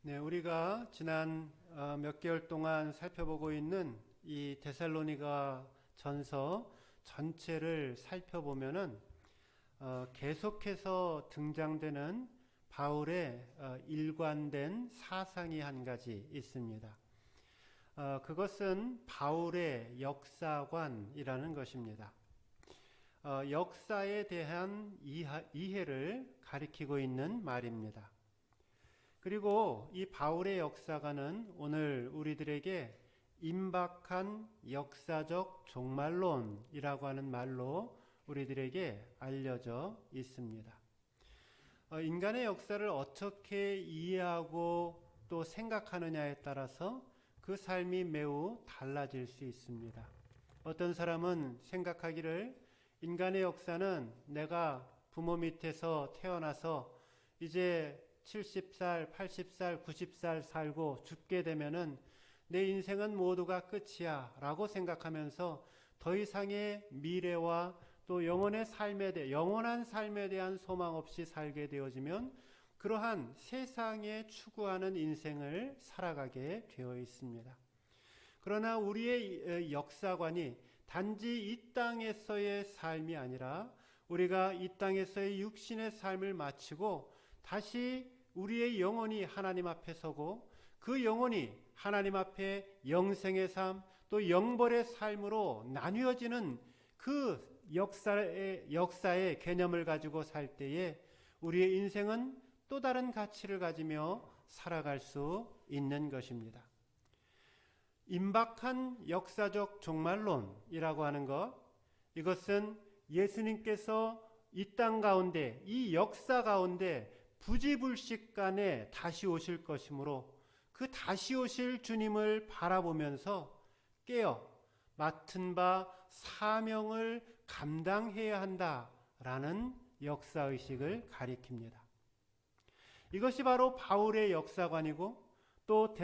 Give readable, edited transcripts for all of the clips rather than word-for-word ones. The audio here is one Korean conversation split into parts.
네, 우리가 지난 몇 개월 동안 살펴보고 있는 이 데살로니가 전서 전체를 살펴보면은 계속해서 등장되는 바울의 일관된 사상이 한 가지 있습니다. 그것은 바울의 역사관이라는 것입니다. 역사에 대한 이해를 가리키고 있는 말입니다. 그리고 이 바울의 역사가는 오늘 우리들에게 임박한 역사적 종말론이라고 하는 말로 우리들에게 알려져 있습니다. 인간의 역사를 어떻게 이해하고 또 생각하느냐에 따라서 그 삶이 매우 달라질 수 있습니다. 어떤 사람은 생각하기를 인간의 역사는 내가 부모 밑에서 태어나서 이제 70살, 80살, 90살 살고 죽게 되면은 내 인생은 모두가 끝이야 라고 생각하면서 더 이상의 미래와 또 영원한 삶에 대한 소망 없이 살게 되어지면 그러한 세상에 추구하는 인생을 살아가게 되어 있습니다. 그러나 우리의 역사관이 단지 이 땅에서의 삶이 아니라 우리가 이 땅에서의 육신의 삶을 마치고 다시 우리의 영혼이 하나님 앞에 서고 그 영혼이 하나님 앞에 영생의 삶 또 영벌의 삶으로 나뉘어지는 그 역사의 개념을 가지고 살 때에 우리의 인생은 또 다른 가치를 가지며 살아갈 수 있는 것입니다. 임박한 역사적 종말론이라고 하는 것, 이것은 예수님께서 이 땅 가운데, 이 역사 가운데 부지불식간에 다시 오실 것이므로 그 다시 오실 주님을 바라보면서 깨어 맡은 바 사명을 감당해야 한다라는 역사의식을 가리킵니다. 이것이 바로 바울의 역사관이고 또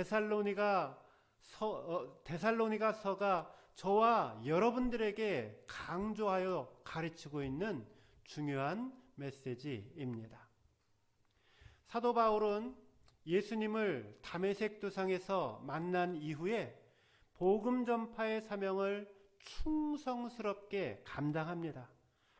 데살로니가서가 저와 여러분들에게 강조하여 가르치고 있는 중요한 메시지입니다. 사도 바울은 예수님을 다메섹 도상에서 만난 이후에 복음 전파의 사명을 충성스럽게 감당합니다.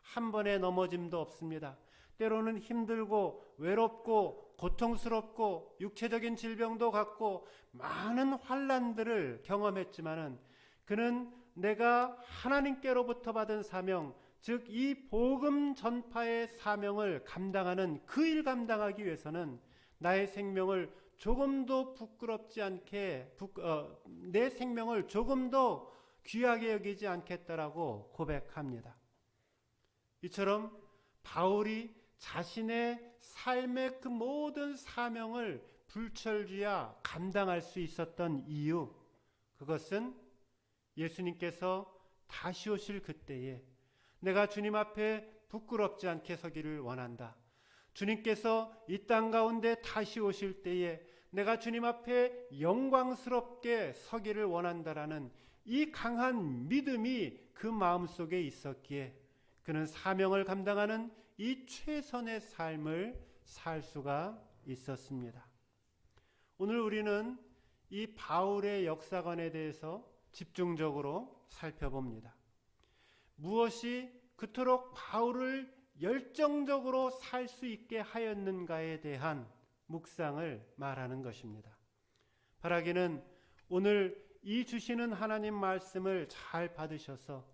한 번의 넘어짐도 없습니다. 때로는 힘들고 외롭고 고통스럽고 육체적인 질병도 갖고 많은 환난들을 경험했지만은 그는 내가 하나님께로부터 받은 사명, 즉 이 복음 전파의 사명을 감당하는 그 일 감당하기 위해서는 나의 생명을 조금도 부끄럽지 않게 내 생명을 조금도 귀하게 여기지 않겠다라고 고백합니다. 이처럼 바울이 자신의 삶의 그 모든 사명을 불철주야 감당할 수 있었던 이유, 그것은 예수님께서 다시 오실 그때에 내가 주님 앞에 부끄럽지 않게 서기를 원한다. 주님께서 이 땅 가운데 다시 오실 때에 내가 주님 앞에 영광스럽게 서기를 원한다라는 이 강한 믿음이 그 마음속에 있었기에 그는 사명을 감당하는 이 최선의 삶을 살 수가 있었습니다. 오늘 우리는 이 바울의 역사관에 대해서 집중적으로 살펴봅니다. 무엇이 그토록 바울을 열정적으로 살 수 있게 하였는가에 대한 묵상을 말하는 것입니다. 바라기는 오늘 이 주시는 하나님 말씀을 잘 받으셔서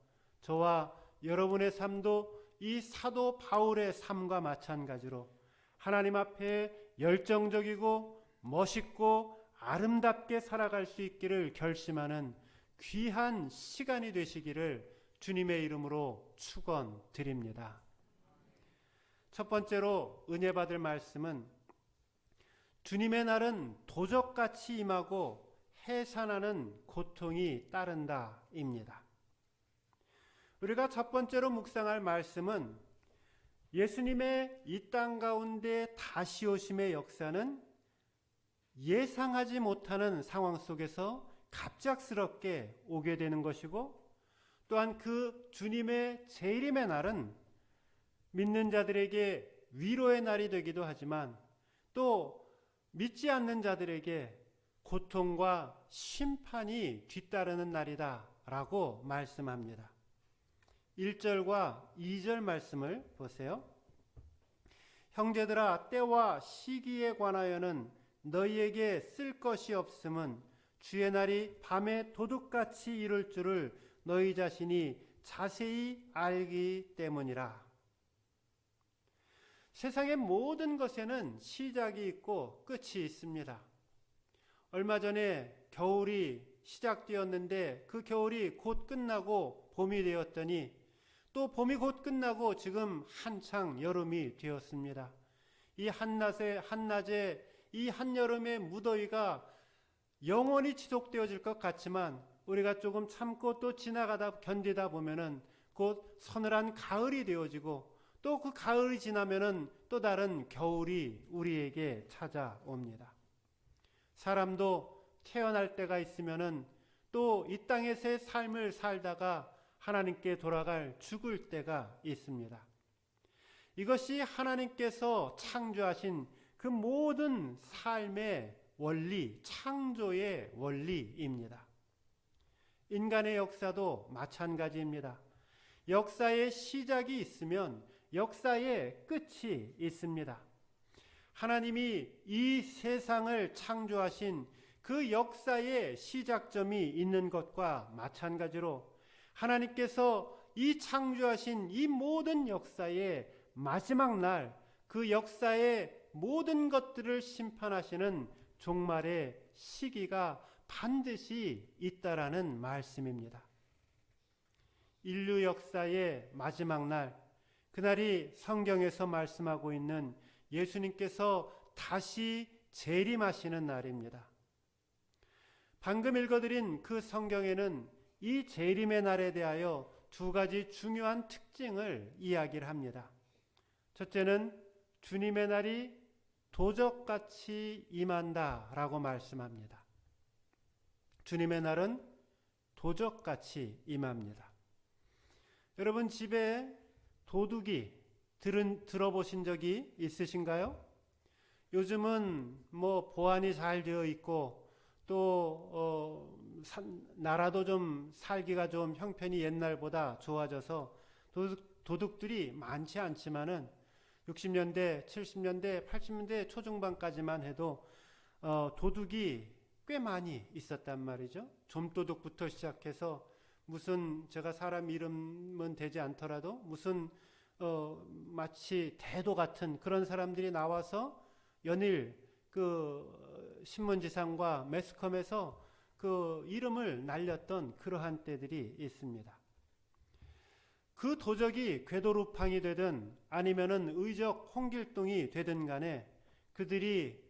저와 여러분의 삶도 이 사도 바울의 삶과 마찬가지로 하나님 앞에 열정적이고 멋있고 아름답게 살아갈 수 있기를 결심하는 귀한 시간이 되시기를 주님의 이름으로 축원드립니다. 첫 번째로 은혜 받을 말씀은 주님의 날은 도적같이 임하고 해산하는 고통이 따른다입니다. 우리가 첫 번째로 묵상할 말씀은 예수님의 이 땅 가운데 다시 오심의 역사는 예상하지 못하는 상황 속에서 갑작스럽게 오게 되는 것이고, 또한 그 주님의 재림의 날은 믿는 자들에게 위로의 날이 되기도 하지만 또 믿지 않는 자들에게 고통과 심판이 뒤따르는 날이다 라고 말씀합니다. 1절과 2절 말씀을 보세요. 형제들아, 때와 시기에 관하여는 너희에게 쓸 것이 없음은 주의 날이 밤에 도둑같이 이룰 줄을 너희 자신이 자세히 알기 때문이라. 세상의 모든 것에는 시작이 있고 끝이 있습니다. 얼마 전에 겨울이 시작되었는데 그 겨울이 곧 끝나고 봄이 되었더니 또 봄이 곧 끝나고 지금 한창 여름이 되었습니다. 이 한낮에 이 한여름의 무더위가 영원히 지속되어질 것 같지만 우리가 조금 참고 또 지나가다 견디다 보면은 곧 서늘한 가을이 되어지고 또 그 가을이 지나면은 또 다른 겨울이 우리에게 찾아옵니다. 사람도 태어날 때가 있으면은 또 이 땅에서의 삶을 살다가 하나님께 돌아갈 죽을 때가 있습니다. 이것이 하나님께서 창조하신 그 모든 삶의 원리, 창조의 원리입니다. 인간의 역사도 마찬가지입니다. 역사의 시작이 있으면 역사의 끝이 있습니다. 하나님이 이 세상을 창조하신 그 역사의 시작점이 있는 것과 마찬가지로 하나님께서 이 창조하신 이 모든 역사의 마지막 날, 그 역사의 모든 것들을 심판하시는 종말의 시기가 반드시 있다라는 말씀입니다. 인류 역사의 마지막 날, 그날이 성경에서 말씀하고 있는 예수님께서 다시 재림하시는 날입니다. 방금 읽어드린 그 성경에는 이 재림의 날에 대하여 두 가지 중요한 특징을 이야기를 합니다. 첫째는 주님의 날이 도적같이 임한다라고 말씀합니다. 주님의 날은 도적같이 임합니다. 여러분 집에 도둑이 들어보신 적이 있으신가요? 요즘은 보안이 잘 되어 있고 또 나라도 좀 살기가 좀 형편이 옛날보다 좋아져서 도둑들이 많지 않지만은 60년대, 70년대, 80년대 초중반까지만 해도 도둑이 꽤 많이 있었단 말이죠. 좀도둑부터 시작해서 무슨 제가 사람 이름은 되지 않더라도 무슨 마치 대도 같은 그런 사람들이 나와서 연일 그 신문지상과 매스컴에서 그 이름을 날렸던 그러한 때들이 있습니다. 그 도적이 궤도루팡이 되든 아니면은 의적 홍길동이 되든 간에 그들이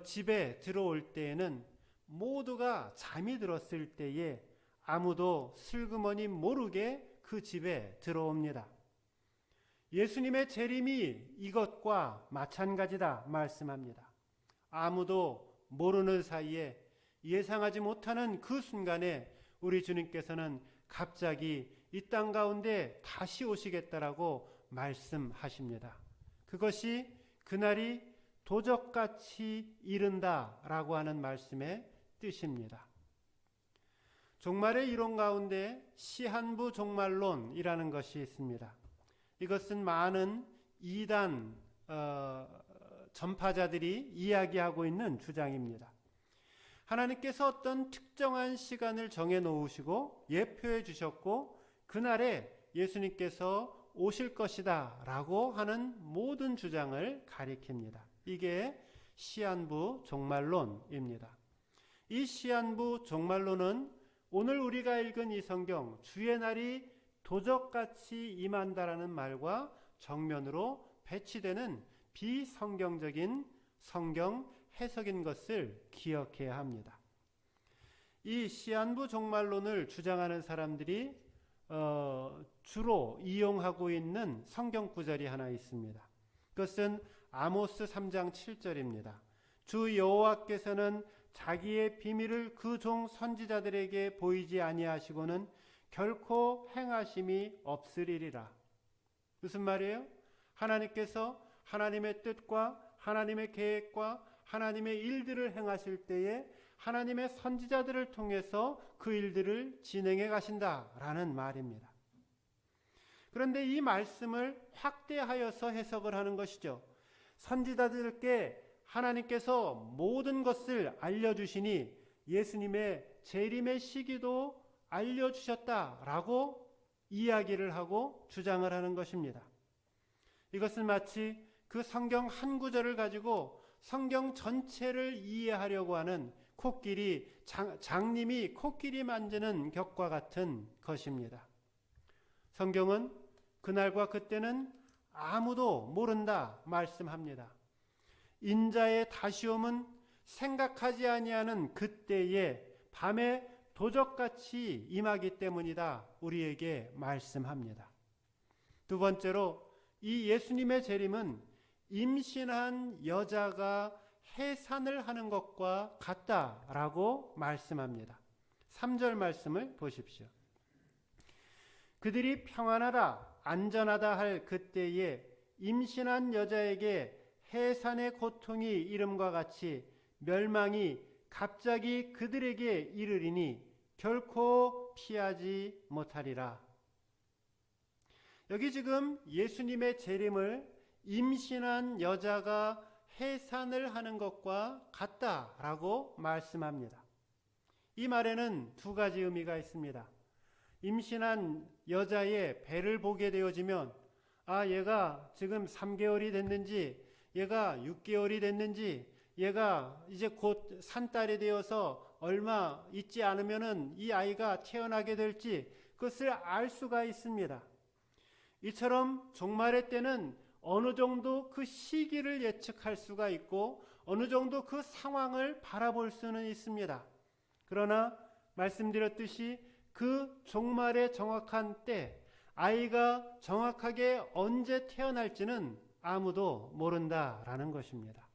집에 들어올 때에는 모두가 잠이 들었을 때에 아무도 슬그머니 모르게 그 집에 들어옵니다. 예수님의 재림이 이것과 마찬가지다 말씀합니다. 아무도 모르는 사이에 예상하지 못하는 그 순간에 우리 주님께서는 갑자기 이 땅 가운데 다시 오시겠다라고 말씀하십니다. 그것이 그날이 도적같이 이른다라고 하는 말씀의 뜻입니다. 종말의 이론 가운데 시한부 종말론이라는 것이 있습니다. 이것은 많은 이단 전파자들이 이야기하고 있는 주장입니다. 하나님께서 어떤 특정한 시간을 정해 놓으시고 예표해 주셨고 그날에 예수님께서 오실 것이다 라고 하는 모든 주장을 가리킵니다. 이게 시한부 종말론입니다. 이 시한부 종말론은 오늘 우리가 읽은 이 성경 주의 날이 도적같이 임한다라는 말과 정면으로 배치되는 비성경적인 성경 해석인 것을 기억해야 합니다. 이 시한부 종말론을 주장하는 사람들이 주로 이용하고 있는 성경 구절이 하나 있습니다. 그것은 아모스 3장 7절입니다. 주 여호와께서는 자기의 비밀을 그 종 선지자들에게 보이지 아니하시고는 결코 행하심이 없으리라. 무슨 말이에요? 하나님께서 하나님의 뜻과 하나님의 계획과 하나님의 일들을 행하실 때에 하나님의 선지자들을 통해서 그 일들을 진행해 가신다라는 말입니다. 그런데 이 말씀을 확대하여서 해석을 하는 것이죠. 선지자들께 하나님께서 모든 것을 알려주시니 예수님의 재림의 시기도 알려주셨다라고 이야기를 하고 주장을 하는 것입니다. 이것은 마치 그 성경 한 구절을 가지고 성경 전체를 이해하려고 하는 장님이 코끼리 만지는 격과 같은 것입니다. 성경은 그날과 그때는 아무도 모른다 말씀합니다. 인자의 다시옴은 생각하지 아니하는 그때에 밤에 도적같이 임하기 때문이다 우리에게 말씀합니다. 두 번째로 이 예수님의 재림은 임신한 여자가 해산을 하는 것과 같다라고 말씀합니다. 3절 말씀을 보십시오. 그들이 평안하다 안전하다 할 그때에 임신한 여자에게 해산의 고통이 이름과 같이 멸망이 갑자기 그들에게 이르리니 결코 피하지 못하리라. 여기 지금 예수님의 재림을 임신한 여자가 해산을 하는 것과 같다라고 말씀합니다. 이 말에는 두 가지 의미가 있습니다. 임신한 여자의 배를 보게 되어지면 얘가 지금 3개월이 됐는지 얘가 6개월이 됐는지 얘가 이제 곧 산딸이 되어서 얼마 있지 않으면은 이 아이가 태어나게 될지 그것을 알 수가 있습니다. 이처럼 종말의 때는 어느 정도 그 시기를 예측할 수가 있고 어느 정도 그 상황을 바라볼 수는 있습니다. 그러나 말씀드렸듯이 그 종말의 정확한 때 아이가 정확하게 언제 태어날지는 아무도 모른다라는 것입니다.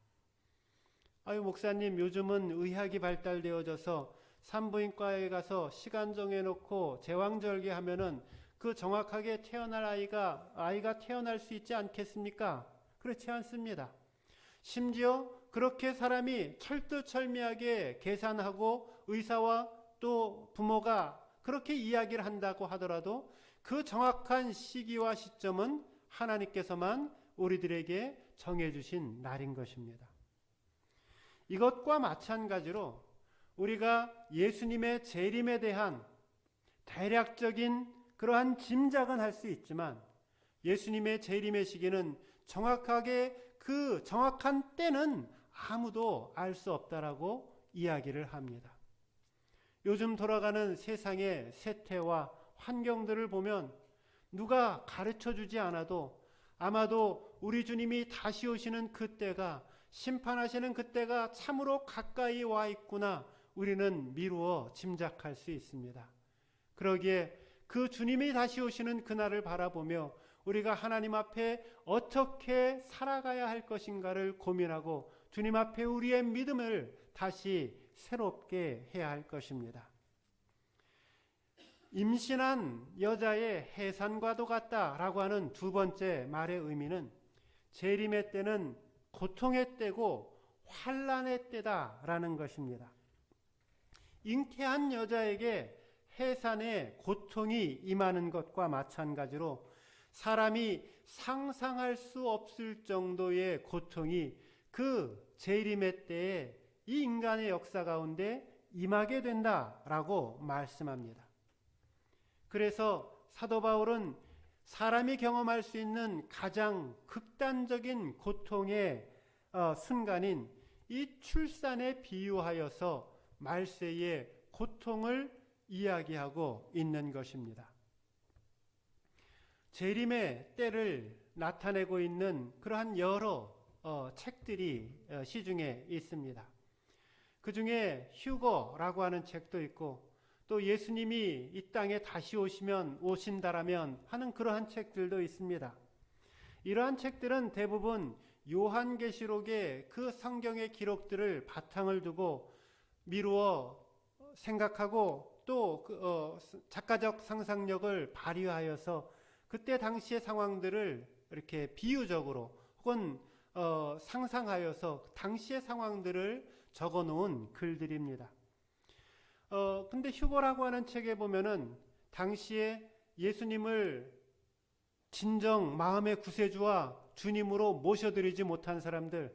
목사님 요즘은 의학이 발달되어져서 산부인과에 가서 시간 정해놓고 제왕절개 하면은 그 정확하게 태어날 아이가 태어날 수 있지 않겠습니까? 그렇지 않습니다. 심지어 그렇게 사람이 철두철미하게 계산하고 의사와 또 부모가 그렇게 이야기를 한다고 하더라도 그 정확한 시기와 시점은 하나님께서만 우리들에게 정해주신 날인 것입니다. 이것과 마찬가지로 우리가 예수님의 재림에 대한 대략적인 그러한 짐작은 할 수 있지만 예수님의 재림의 시기는 정확하게 그 정확한 때는 아무도 알 수 없다라고 이야기를 합니다. 요즘 돌아가는 세상의 세태와 환경들을 보면 누가 가르쳐 주지 않아도 아마도 우리 주님이 다시 오시는 그때가 심판하시는 그때가 참으로 가까이 와 있구나 우리는 미루어 짐작할 수 있습니다. 그러기에 그 주님이 다시 오시는 그날을 바라보며 우리가 하나님 앞에 어떻게 살아가야 할 것인가를 고민하고 주님 앞에 우리의 믿음을 다시 새롭게 해야 할 것입니다. 임신한 여자의 해산과도 같다라고 하는 두 번째 말의 의미는 재림의 때는 고통의 때고 환난의 때다라는 것입니다. 잉태한 여자에게 해산의 고통이 임하는 것과 마찬가지로 사람이 상상할 수 없을 정도의 고통이 그 재림의 때에 이 인간의 역사 가운데 임하게 된다라고 말씀합니다. 그래서 사도 바울은 사람이 경험할 수 있는 가장 극단적인 고통의 순간인 이 출산에 비유하여서 말세의 고통을 이야기하고 있는 것입니다. 재림의 때를 나타내고 있는 그러한 여러 책들이 시중에 있습니다. 그 중에 휴거라고 하는 책도 있고 또 예수님이 이 땅에 다시 오신다라면 하는 그러한 책들도 있습니다. 이러한 책들은 대부분 요한계시록의 그 성경의 기록들을 바탕을 두고 미루어 생각하고 또 작가적 상상력을 발휘하여서 그때 당시의 상황들을 이렇게 비유적으로 혹은 상상하여서 당시의 상황들을 적어 놓은 글들입니다. 근데 휴거라고 하는 책에 보면은 당시에 예수님을 진정 마음의 구세주와 주님으로 모셔드리지 못한 사람들,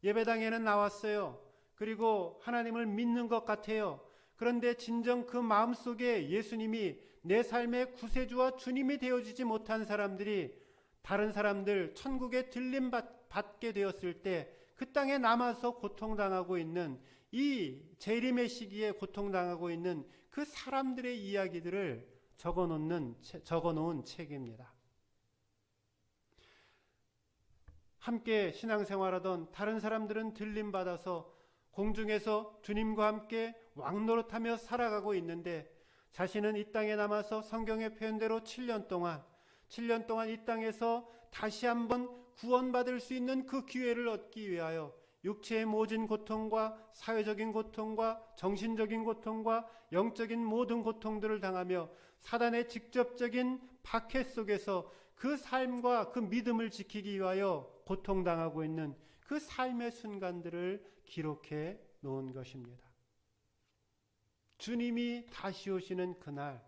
예배당에는 나왔어요. 그리고 하나님을 믿는 것 같아요. 그런데 진정 그 마음속에 예수님이 내 삶의 구세주와 주님이 되어지지 못한 사람들이 다른 사람들 천국에 들림받게 되었을 때 그 땅에 남아서 고통당하고 있는, 이 재림의 시기에 고통당하고 있는 그 사람들의 이야기들을 적어놓은 책입니다. 함께 신앙생활하던 다른 사람들은 들림받아서 공중에서 주님과 함께 왕노릇하며 살아가고 있는데, 자신은 이 땅에 남아서 성경의 표현대로 7년 동안 이 땅에서 다시 한번 구원받을 수 있는 그 기회를 얻기 위하여 육체의 모진 고통과 사회적인 고통과 정신적인 고통과 영적인 모든 고통들을 당하며 사단의 직접적인 박해 속에서 그 삶과 그 믿음을 지키기 위하여 고통당하고 있는 그 삶의 순간들을 기록해 놓은 것입니다. 주님이 다시 오시는 그날,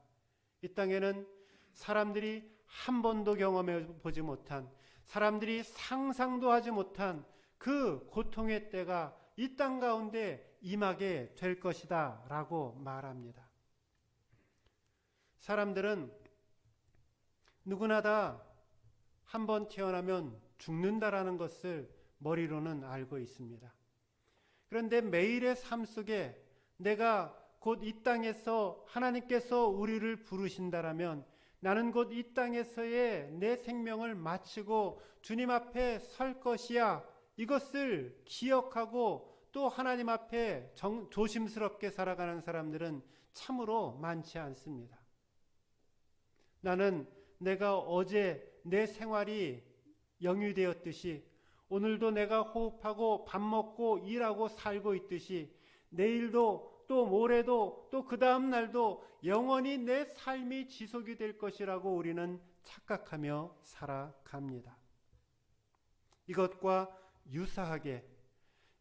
이 땅에는 사람들이 한 번도 경험해 보지 못한, 사람들이 상상도 하지 못한 그 고통의 때가 이 땅 가운데 임하게 될 것이다 라고 말합니다. 사람들은 누구나 다 한 번 태어나면 죽는다라는 것을 머리로는 알고 있습니다. 그런데 매일의 삶 속에 내가 곧 이 땅에서 하나님께서 우리를 부르신다라면 나는 곧 이 땅에서의 내 생명을 마치고 주님 앞에 설 것이야, 이것을 기억하고 또 하나님 앞에 조심스럽게 살아가는 사람들은 참으로 많지 않습니다. 나는 내가 어제 내 생활이 영위되었듯이 오늘도 내가 호흡하고 밥 먹고 일하고 살고 있듯이 내일도 또 모레도 또 그 다음 날도 영원히 내 삶이 지속이 될 것이라고 우리는 착각하며 살아갑니다. 이것과 유사하게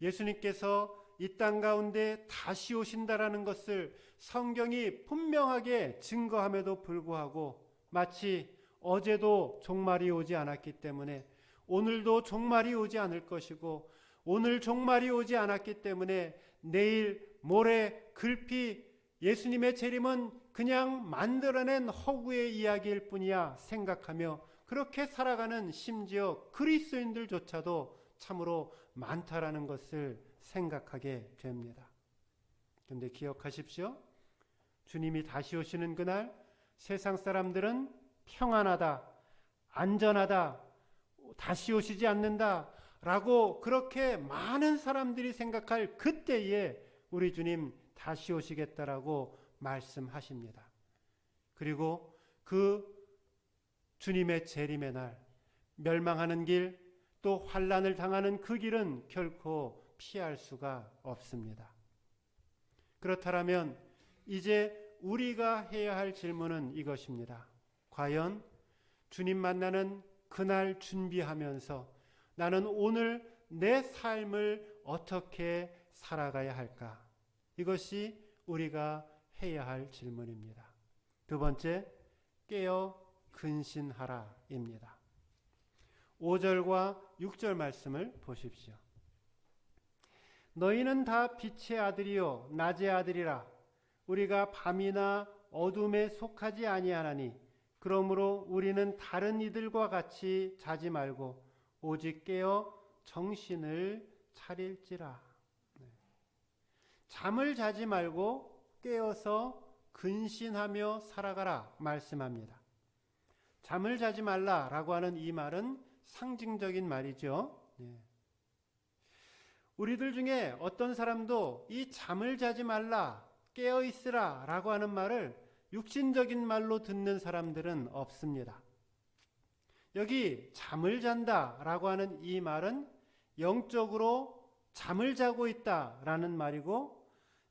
예수님께서 이 땅 가운데 다시 오신다라는 것을 성경이 분명하게 증거함에도 불구하고 마치 어제도 종말이 오지 않았기 때문에 오늘도 종말이 오지 않을 것이고 오늘 종말이 오지 않았기 때문에 내일 모레 글피 예수님의 재림은 그냥 만들어낸 허구의 이야기일 뿐이야 생각하며 그렇게 살아가는 심지어 그리스도인들조차도 참으로 많다라는 것을 생각하게 됩니다. 그런데 기억하십시오. 주님이 다시 오시는 그날 세상 사람들은 평안하다, 안전하다, 다시 오시지 않는다 라고 그렇게 많은 사람들이 생각할 그때에 우리 주님 다시 오시겠다라고 말씀하십니다. 그리고 그 주님의 재림의 날, 멸망하는 길, 또 환난을 당하는 그 길은 결코 피할 수가 없습니다. 그렇다면 이제 우리가 해야 할 질문은 이것입니다. 과연 주님 만나는 그날 준비하면서 나는 오늘 내 삶을 어떻게 살아가야 할까? 이것이 우리가 해야 할 질문입니다. 두 번째, 깨어 근신하라입니다. 5절과 6절 말씀을 보십시오. 너희는 다 빛의 아들이요 낮의 아들이라. 우리가 밤이나 어둠에 속하지 아니하나니 그러므로 우리는 다른 이들과 같이 자지 말고 오직 깨어 정신을 차릴지라. 잠을 자지 말고 깨어서 근신하며 살아가라 말씀합니다. 잠을 자지 말라라고 하는 이 말은 상징적인 말이죠. 우리들 중에 어떤 사람도 이 잠을 자지 말라, 깨어 있으라 라고 하는 말을 육신적인 말로 듣는 사람들은 없습니다. 여기 잠을 잔다 라고 하는 이 말은 영적으로 잠을 자고 있다 라는 말이고,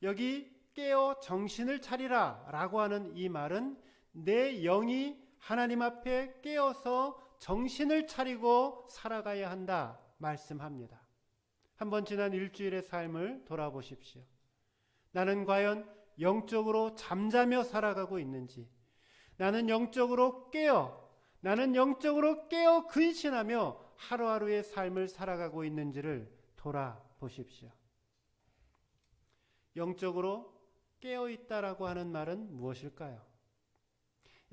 여기 깨어 정신을 차리라 라고 하는 이 말은 내 영이 하나님 앞에 깨어서 정신을 차리고 살아가야 한다 말씀합니다. 한번 지난 일주일의 삶을 돌아보십시오. 나는 과연 영적으로 잠자며 살아가고 있는지, 나는 영적으로 깨어 근신하며 하루하루의 삶을 살아가고 있는지를 돌아보십시오. 영적으로 깨어 있다라고 하는 말은 무엇일까요?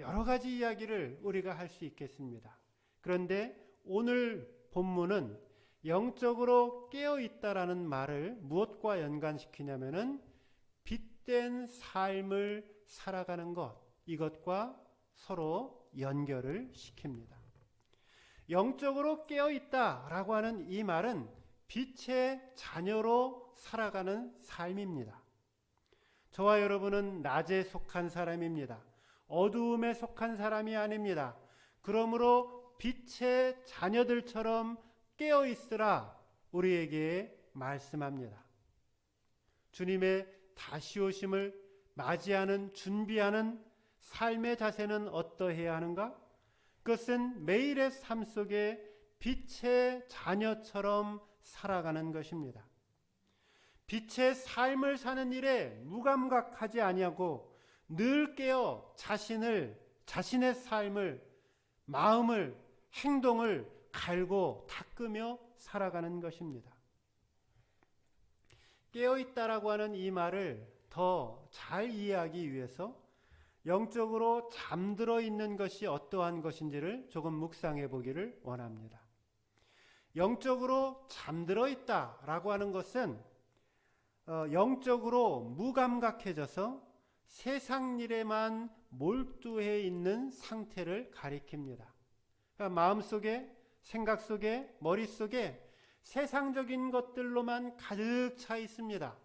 여러 가지 이야기를 우리가 할 수 있겠습니다. 그런데 오늘 본문은 영적으로 깨어 있다라는 말을 무엇과 연관시키냐면은 빛된 삶을 살아가는 것, 이것과 서로 연결을 시킵니다. 영적으로 깨어 있다라고 하는 이 말은 빛의 자녀로 살아가는 삶입니다. 저와 여러분은 낮에 속한 사람입니다. 어두움에 속한 사람이 아닙니다. 그러므로 빛의 자녀들처럼 깨어 있으라 우리에게 말씀합니다. 주님의 다시 오심을 맞이하는 준비하는 삶의 자세는 어떠해야 하는가? 그것은 매일의 삶 속에 빛의 자녀처럼 살아가는 것입니다. 빛의 삶을 사는 일에 무감각하지 아니하고 늘 깨어 자신의 삶을, 마음을, 행동을 갈고 닦으며 살아가는 것입니다. 깨어있다라고 하는 이 말을 더 잘 이해하기 위해서 영적으로 잠들어 있는 것이 어떠한 것인지를 조금 묵상해 보기를 원합니다. 영적으로 잠들어 있다라고 하는 것은 영적으로 무감각해져서 세상 일에만 몰두해 있는 상태를 가리킵니다. 그러니까 마음속에, 생각 속에, 머릿속에 세상적인 것들로만 가득 차 있습니다.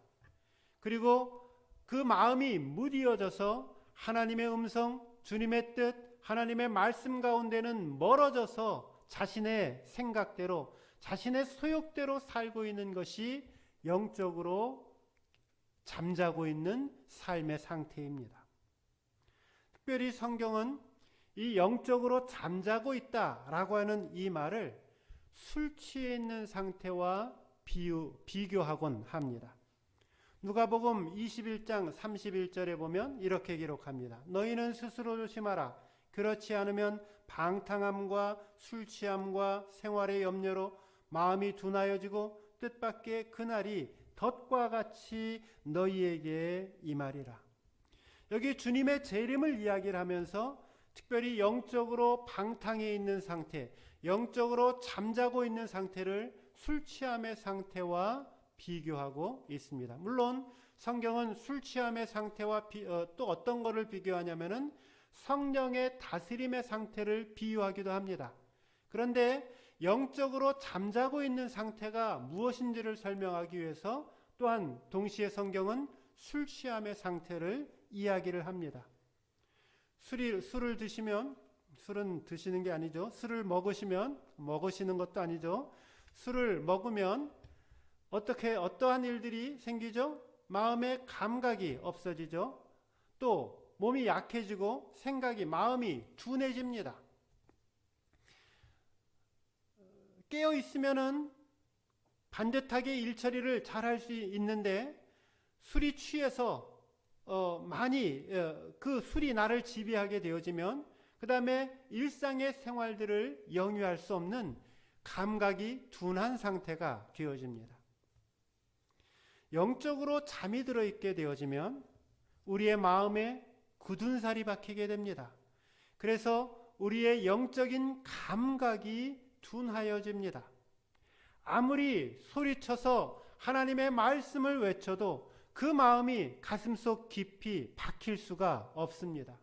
그리고 그 마음이 무디어져서 하나님의 음성, 주님의 뜻, 하나님의 말씀 가운데는 멀어져서 자신의 생각대로, 자신의 소욕대로 살고 있는 것이 영적으로 잠자고 있는 삶의 상태입니다. 특별히 성경은 이 영적으로 잠자고 있다라고 하는 이 말을 술 취해 있는 상태와 비교하곤 합니다. 누가복음 21장 31절에 보면 이렇게 기록합니다. 너희는 스스로 조심하라. 그렇지 않으면 방탕함과 술 취함과 생활의 염려로 마음이 둔하여지고 뜻밖의 그날이 덫과 같이 너희에게 임하리라. 여기 주님의 재림을 이야기를 하면서 특별히 영적으로 방탕해 있는 상태, 영적으로 잠자고 있는 상태를 술 취함의 상태와 비교하고 있습니다. 물론 성경은 술 취함의 상태와 또 어떤 것을 비교하냐면은 성령의 다스림의 상태를 비유하기도 합니다. 그런데 영적으로 잠자고 있는 상태가 무엇인지를 설명하기 위해서 또한 동시에 성경은 술 취함의 상태를 이야기를 합니다. 술을 드시면, 술은 드시는 게 아니죠. 술을 먹으시면, 먹으시는 것도 아니죠. 술을 먹으면 어떠한 일들이 생기죠? 마음의 감각이 없어지죠. 또 몸이 약해지고 마음이 둔해집니다. 깨어 있으면은 반듯하게 일처리를 잘할 수 있는데 술이 취해서 많이 그 술이 나를 지배하게 되어지면 그 다음에 일상의 생활들을 영위할 수 없는 감각이 둔한 상태가 되어집니다. 영적으로 잠이 들어있게 되어지면 우리의 마음에 굳은 살이 박히게 됩니다. 그래서 우리의 영적인 감각이 둔하여집니다. 아무리 소리쳐서 하나님의 말씀을 외쳐도 그 마음이 가슴속 깊이 박힐 수가 없습니다.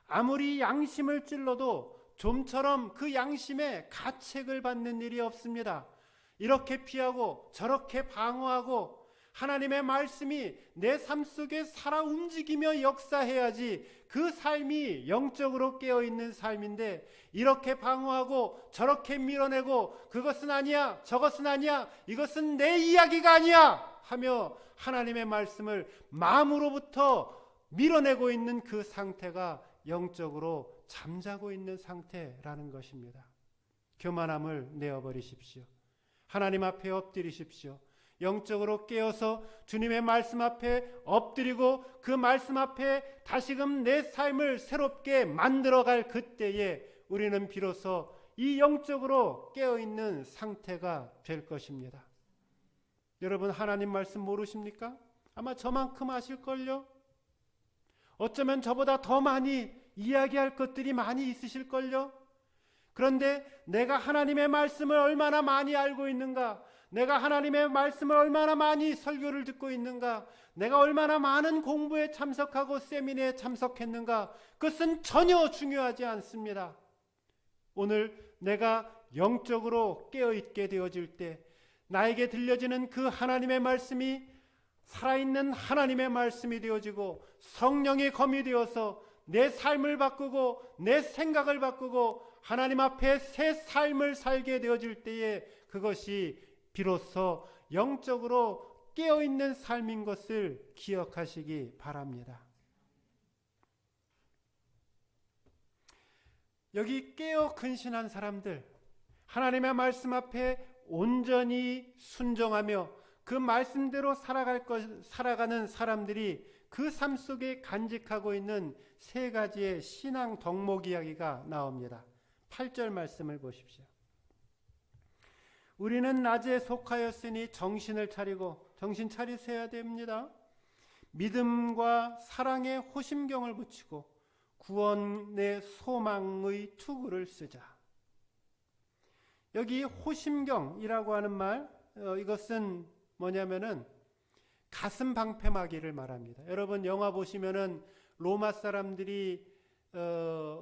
아무리 양심을 찔러도 좀처럼 그 양심에 가책을 받는 일이 없습니다. 이렇게 피하고 저렇게 방어하고 하나님의 말씀이 내 삶 속에 살아 움직이며 역사해야지 그 삶이 영적으로 깨어있는 삶인데 이렇게 방어하고 저렇게 밀어내고 그것은 아니야, 저것은 아니야, 이것은 내 이야기가 아니야 하며 하나님의 말씀을 마음으로부터 밀어내고 있는 그 상태가 영적으로 잠자고 있는 상태라는 것입니다. 교만함을 내어버리십시오. 하나님 앞에 엎드리십시오. 영적으로 깨어서 주님의 말씀 앞에 엎드리고 그 말씀 앞에 다시금 내 삶을 새롭게 만들어갈 그때에 우리는 비로소 이 영적으로 깨어있는 상태가 될 것입니다. 여러분, 하나님 말씀 모르십니까? 아마 저만큼 아실걸요? 어쩌면 저보다 더 많이 이야기할 것들이 많이 있으실걸요? 그런데 내가 하나님의 말씀을 얼마나 많이 알고 있는가? 내가 하나님의 말씀을 얼마나 많이 설교를 듣고 있는가? 내가 얼마나 많은 공부에 참석하고 세미나에 참석했는가? 그것은 전혀 중요하지 않습니다. 오늘 내가 영적으로 깨어있게 되어질 때 나에게 들려지는 그 하나님의 말씀이 살아있는 하나님의 말씀이 되어지고 성령의 검이 되어서 내 삶을 바꾸고 내 생각을 바꾸고 하나님 앞에 새 삶을 살게 되어질 때에 그것이 비로소 영적으로 깨어있는 삶인 것을 기억하시기 바랍니다. 여기 깨어 근신한 사람들, 하나님의 말씀 앞에 온전히 순종하며 그 말씀대로 살아가는 사람들이 그 삶 속에 간직하고 있는 세 가지의 신앙 덕목 이야기가 나옵니다. 8절 말씀을 보십시오. 우리는 낮에 속하였으니 정신을 차리고, 정신 차리셔야 됩니다. 믿음과 사랑의 호심경을 붙이고 구원의 소망의 투구를 쓰자. 여기 호심경이라고 하는 말, 이것은 뭐냐면은 가슴 방패막이를 말합니다. 여러분 영화 보시면은 로마 사람들이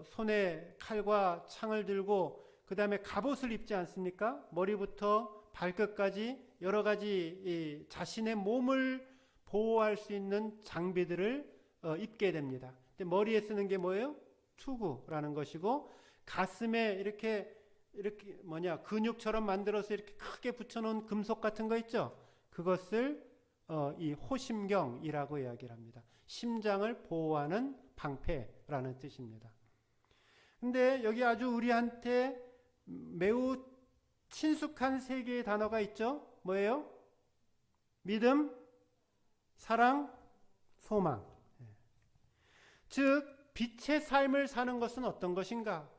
손에 칼과 창을 들고 그 다음에 갑옷을 입지 않습니까? 머리부터 발끝까지 여러 가지 자신의 몸을 보호할 수 있는 장비들을 입게 됩니다. 근데 머리에 쓰는 게 뭐예요? 투구라는 것이고, 가슴에 이렇게 근육처럼 만들어서 이렇게 크게 붙여놓은 금속 같은 거 있죠? 그것을 이 호심경이라고 이야기를 합니다. 심장을 보호하는 방패라는 뜻입니다. 근데 여기 아주 우리한테 매우 친숙한 세 개의 단어가 있죠? 뭐예요? 믿음, 사랑, 소망. 즉 빛의 삶을 사는 것은 어떤 것인가?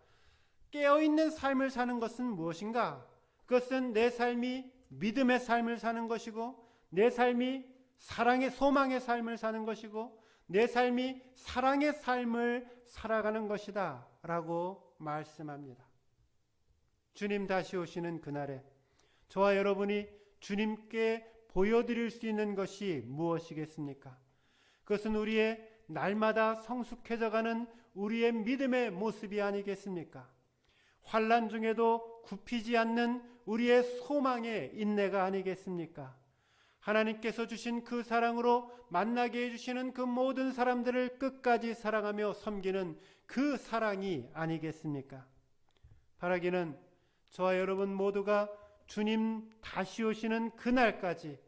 깨어있는 삶을 사는 것은 무엇인가? 그것은 내 삶이 믿음의 삶을 사는 것이고, 내 삶이 사랑의 소망의 삶을 사는 것이고, 내 삶이 사랑의 삶을 살아가는 것이다 라고 말씀합니다. 주님 다시 오시는 그날에 저와 여러분이 주님께 보여드릴 수 있는 것이 무엇이겠습니까? 그것은 우리의 날마다 성숙해져가는 우리의 믿음의 모습이 아니겠습니까? 환난 중에도 굽히지 않는 우리의 소망의 인내가 아니겠습니까? 하나님께서 주신 그 사랑으로 만나게 해주시는 그 모든 사람들을 끝까지 사랑하며 섬기는 그 사랑이 아니겠습니까? 바라기는 저와 여러분 모두가 주님 다시 오시는 그날까지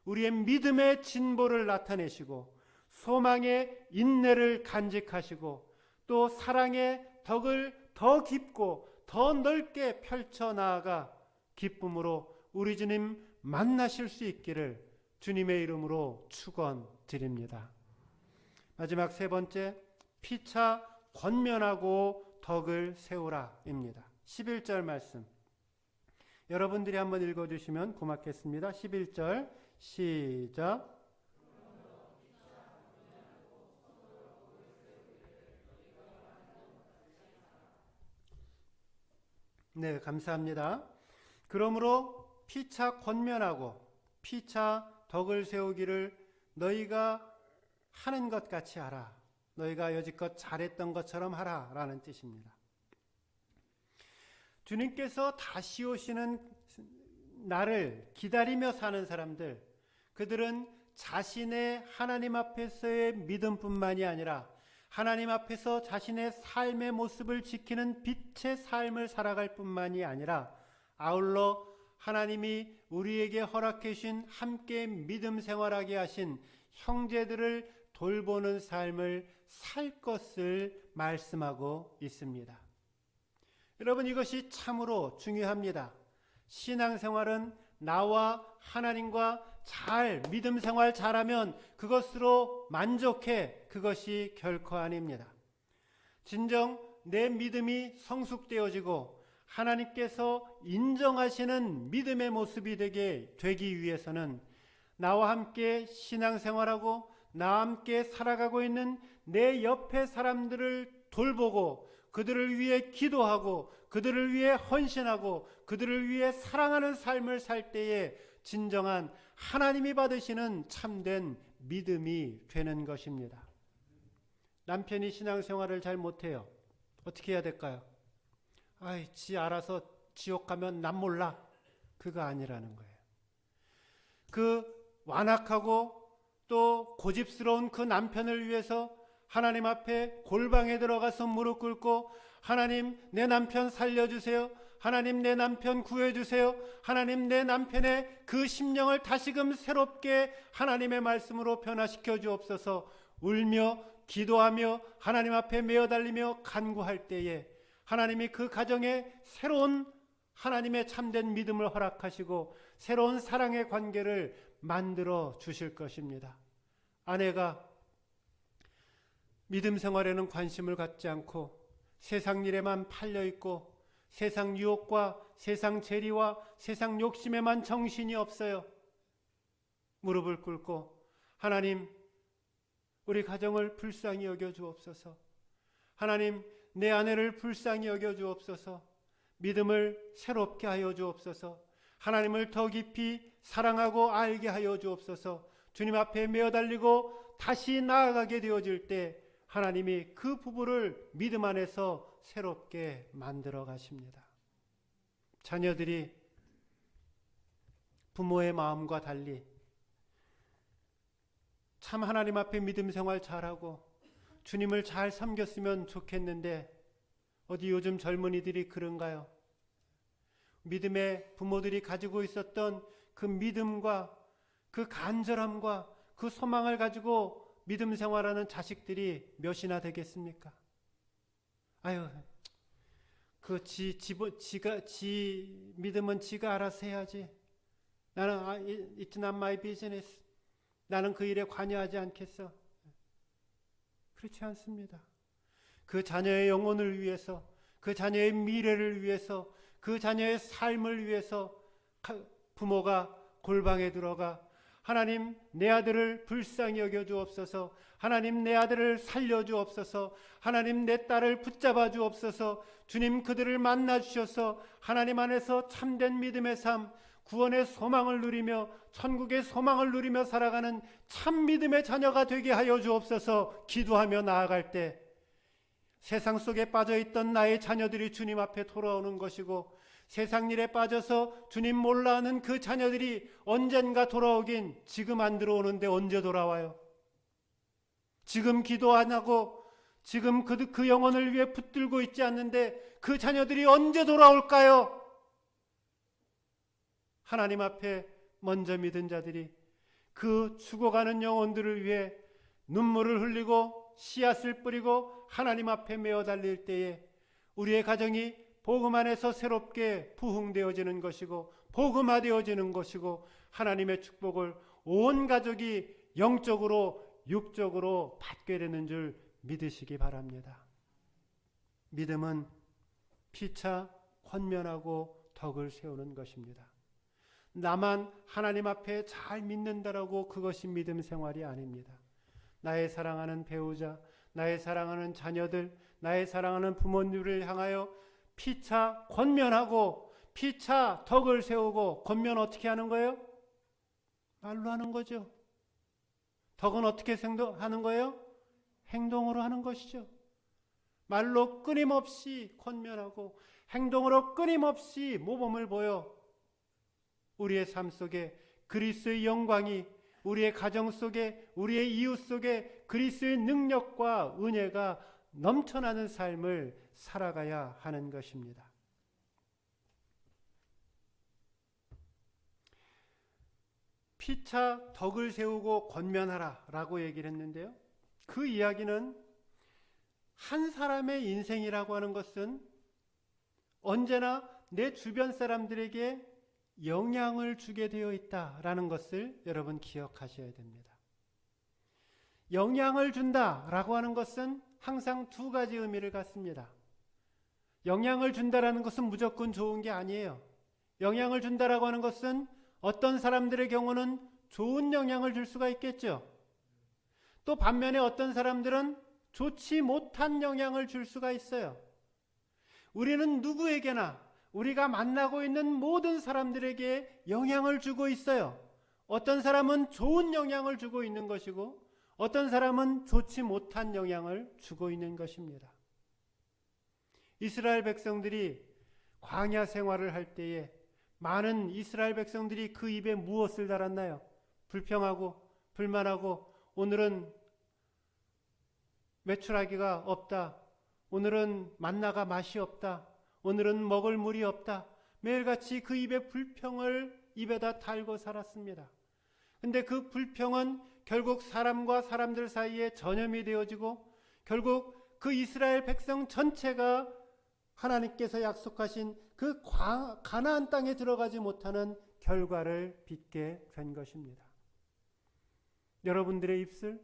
우리의 믿음의 진보를 나타내시고 소망의 인내를 간직하시고 또 사랑의 덕을 더 깊고 더 넓게 펼쳐나아가 기쁨으로 우리 주님 만나실 수 있기를 주님의 이름으로 축원드립니다. 마지막 세 번째, 피차 권면하고 덕을 세우라입니다. 11절 말씀 여러분들이 한번 읽어주시면 고맙겠습니다. 11절 시작. 네, 감사합니다. 그러므로 피차 권면하고 피차 덕을 세우기를 너희가 하는 것 같이 하라. 너희가 여지껏 잘했던 것처럼 하라 라는 뜻입니다. 주님께서 다시 오시는 날을 기다리며 사는 사람들, 그들은 자신의 하나님 앞에서의 믿음뿐만이 아니라 하나님 앞에서 자신의 삶의 모습을 지키는 빛의 삶을 살아갈 뿐만이 아니라 아울러 하나님이 우리에게 허락해 주신 함께 믿음 생활하게 하신 형제들을 돌보는 삶을 살 것을 말씀하고 있습니다. 여러분, 이것이 참으로 중요합니다. 신앙생활은 나와 하나님과 잘 믿음 생활 잘하면 그것으로 만족해. 그것이 결코 아닙니다. 진정 내 믿음이 성숙되어지고 하나님께서 인정하시는 믿음의 모습이 되기 위해서는 나와 함께 신앙생활하고 나와 함께 살아가고 있는 내 옆에 사람들을 돌보고 그들을 위해 기도하고 그들을 위해 헌신하고 그들을 위해 사랑하는 삶을 살 때에 진정한 하나님이 받으시는 참된 믿음이 되는 것입니다. 남편이 신앙생활을 잘 못해요. 어떻게 해야 될까요? 아이, 지 알아서 지옥 가면 난 몰라. 그거 아니라는 거예요. 그 완악하고 또 고집스러운 그 남편을 위해서 하나님 앞에 골방에 들어가서 무릎 꿇고 하나님 내 남편 살려주세요. 하나님 내 남편 구해주세요. 하나님 내 남편의 그 심령을 다시금 새롭게 하나님의 말씀으로 변화시켜 주옵소서. 울며 기도하며 하나님 앞에 메어달리며 간구할 때에 하나님이 그 가정에 새로운 하나님의 참된 믿음을 허락하시고 새로운 사랑의 관계를 만들어 주실 것입니다. 아내가 믿음 생활에는 관심을 갖지 않고 세상 일에만 팔려 있고 세상 유혹과 세상 재리와 세상 욕심에만 정신이 없어요. 무릎을 꿇고 하나님 우리 가정을 불쌍히 여겨 주옵소서. 하나님 내 아내를 불쌍히 여겨 주옵소서. 믿음을 새롭게 하여 주옵소서. 하나님을 더 깊이 사랑하고 알게 하여 주옵소서. 주님 앞에 메어달리고 다시 나아가게 되어질 때 하나님이 그 부부를 믿음 안에서 새롭게 만들어 가십니다. 자녀들이 부모의 마음과 달리 참 하나님 앞에 믿음 생활 잘하고 주님을 잘 섬겼으면 좋겠는데 어디 요즘 젊은이들이 그런가요? 믿음의 부모들이 가지고 있었던 그 믿음과 그 간절함과 그 소망을 가지고 믿음 생활하는 자식들이 몇이나 되겠습니까? 아유, 지 믿음은 지가 알아서 해야지. 나는 it's not my business. 나는 그 일에 관여하지 않겠어. 그렇지 않습니다. 그 자녀의 영혼을 위해서, 그 자녀의 미래를 위해서, 그 자녀의 삶을 위해서 부모가 골방에 들어가 하나님 내 아들을 불쌍히 여겨 주옵소서. 하나님 내 아들을 살려 주옵소서. 하나님 내 딸을 붙잡아 주옵소서. 주님 그들을 만나 주셔서 하나님 안에서 참된 믿음의 삶, 구원의 소망을 누리며 천국의 소망을 누리며 살아가는 참 믿음의 자녀가 되게 하여 주옵소서. 기도하며 나아갈 때 세상 속에 빠져있던 나의 자녀들이 주님 앞에 돌아오는 것이고 세상 일에 빠져서 주님 몰라 하는 그 자녀들이 언젠가 돌아오긴 지금 안 들어오는데 언제 돌아와요? 지금 기도 안 하고 지금 그 영혼을 위해 붙들고 있지 않는데 그 자녀들이 언제 돌아올까요? 하나님 앞에 먼저 믿은 자들이 그 죽어가는 영혼들을 위해 눈물을 흘리고 씨앗을 뿌리고 하나님 앞에 메어 달릴 때에 우리의 가정이 복음 안에서 새롭게 부흥되어지는 것이고 복음화되어지는 것이고 하나님의 축복을 온 가족이 영적으로 육적으로 받게 되는 줄 믿으시기 바랍니다. 믿음은 피차 권면하고 덕을 세우는 것입니다. 나만 하나님 앞에 잘 믿는다라고 그것이 믿음 생활이 아닙니다. 나의 사랑하는 배우자, 나의 사랑하는 자녀들, 나의 사랑하는 부모님을 향하여 피차 권면하고 피차 덕을 세우고 권면 어떻게 하는 거예요? 말로 하는 거죠. 덕은 어떻게 하는 거예요? 행동으로 하는 것이죠. 말로 끊임없이 권면하고 행동으로 끊임없이 모범을 보여 우리의 삶 속에 그리스도의 영광이 우리의 가정 속에 우리의 이웃 속에 그리스도의 능력과 은혜가 넘쳐나는 삶을 살아가야 하는 것입니다. 피차 덕을 세우고 권면하라 라고 얘기를 했는데요. 그 이야기는 한 사람의 인생이라고 하는 것은 언제나 내 주변 사람들에게 영향을 주게 되어 있다라는 것을 여러분 기억하셔야 됩니다. 영향을 준다라고 하는 것은 항상 두 가지 의미를 갖습니다. 영향을 준다라는 것은 무조건 좋은 게 아니에요. 영향을 준다라고 하는 것은 어떤 사람들의 경우는 좋은 영향을 줄 수가 있겠죠. 또 반면에 어떤 사람들은 좋지 못한 영향을 줄 수가 있어요. 우리는 누구에게나 우리가 만나고 있는 모든 사람들에게 영향을 주고 있어요. 어떤 사람은 좋은 영향을 주고 있는 것이고 어떤 사람은 좋지 못한 영향을 주고 있는 것입니다. 이스라엘 백성들이 광야 생활을 할 때에 많은 이스라엘 백성들이 그 입에 무엇을 달았나요? 불평하고 불만하고 오늘은 메추라기가 없다. 오늘은 만나가 맛이 없다. 오늘은 먹을 물이 없다. 매일같이 그 입에 불평을 입에다 달고 살았습니다. 근데 그 불평은 결국 사람과 사람들 사이에 전염이 되어지고 결국 그 이스라엘 백성 전체가 하나님께서 약속하신 그 가나안 땅에 들어가지 못하는 결과를 빚게 된 것입니다. 여러분들의 입술,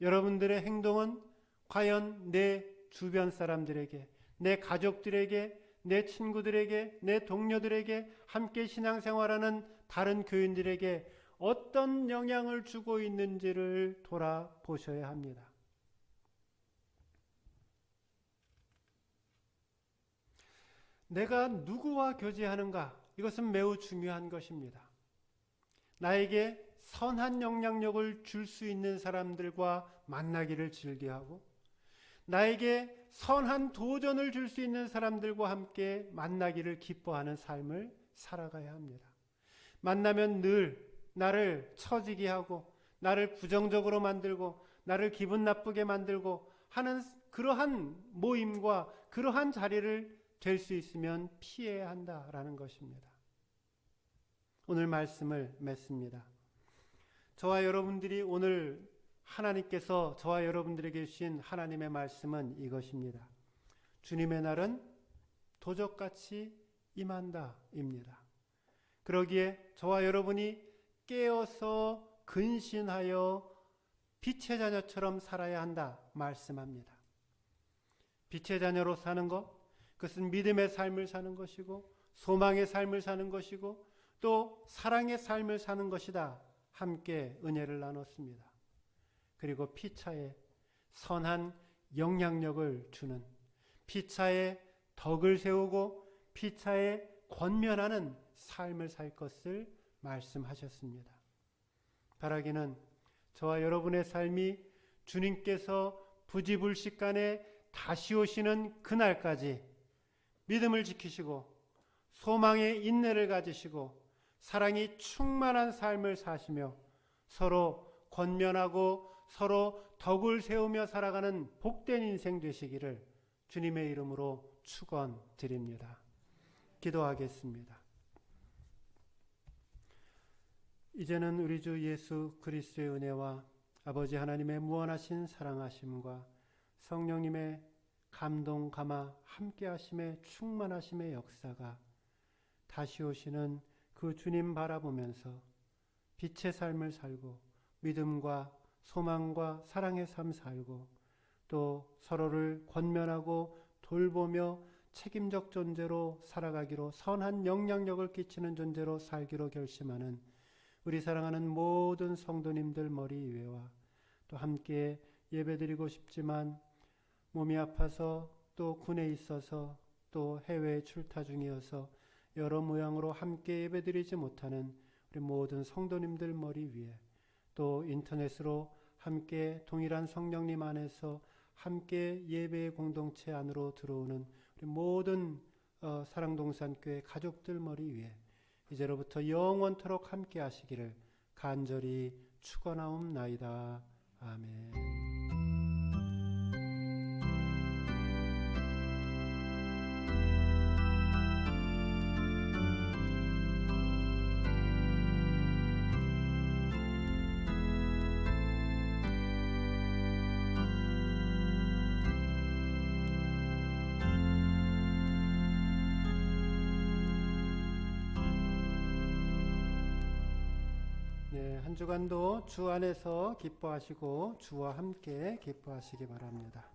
여러분들의 행동은 과연 내 주변 사람들에게, 내 가족들에게, 내 친구들에게, 내 동료들에게, 함께 신앙생활하는 다른 교인들에게 어떤 영향을 주고 있는지를 돌아보셔야 합니다. 내가 누구와 교제하는가? 이것은 매우 중요한 것입니다. 나에게 선한 영향력을 줄 수 있는 사람들과 만나기를 즐겨하고 나에게 선한 도전을 줄 수 있는 사람들과 함께 만나기를 기뻐하는 삶을 살아가야 합니다. 만나면 늘 나를 처지게 하고 나를 부정적으로 만들고 나를 기분 나쁘게 만들고 하는 그러한 모임과 그러한 자리를 될 수 있으면 피해야 한다라는 것입니다. 오늘 말씀을 맺습니다. 저와 여러분들이 오늘 하나님께서 저와 여러분들에게 주신 하나님의 말씀은 이것입니다. 주님의 날은 도적같이 임한다입니다. 그러기에 저와 여러분이 깨어서 근신하여 빛의 자녀처럼 살아야 한다 말씀합니다. 빛의 자녀로 사는 것, 그것은 믿음의 삶을 사는 것이고 소망의 삶을 사는 것이고 또 사랑의 삶을 사는 것이다. 함께 은혜를 나눴습니다. 그리고 피차에 선한 영향력을 주는, 피차에 덕을 세우고 피차에 권면하는 삶을 살 것을 말씀하셨습니다. 바라기는 저와 여러분의 삶이 주님께서 부지불식간에 다시 오시는 그날까지 믿음을 지키시고 소망의 인내를 가지시고 사랑이 충만한 삶을 사시며 서로 권면하고 서로 덕을 세우며 살아가는 복된 인생 되시기를 주님의 이름으로 축원드립니다. 기도하겠습니다. 이제는 우리 주 예수 그리스도의 은혜와 아버지 하나님의 무한하신 사랑하심과 성령님의 감동 감화 함께하심의 충만하심의 역사가 다시 오시는 그 주님 바라보면서 빛의 삶을 살고 믿음과 소망과 사랑의 삶 살고 또 서로를 권면하고 돌보며 책임적 존재로 살아가기로 선한 영향력을 끼치는 존재로 살기로 결심하는 우리 사랑하는 모든 성도님들 머리 위에와 또 함께 예배드리고 싶지만 몸이 아파서 또 군에 있어서 또 해외에 출타 중이어서 여러 모양으로 함께 예배드리지 못하는 우리 모든 성도님들 머리 위에 또 인터넷으로 함께 동일한 성령님 안에서 함께 예배의 공동체 안으로 들어오는 우리 모든 사랑동산교회 가족들 머리 위에 이제로부터 영원토록 함께 하시기를 간절히 축원하옵나이다. 아멘. 한 주간도 주 안에서 기뻐하시고 주와 함께 기뻐하시기 바랍니다.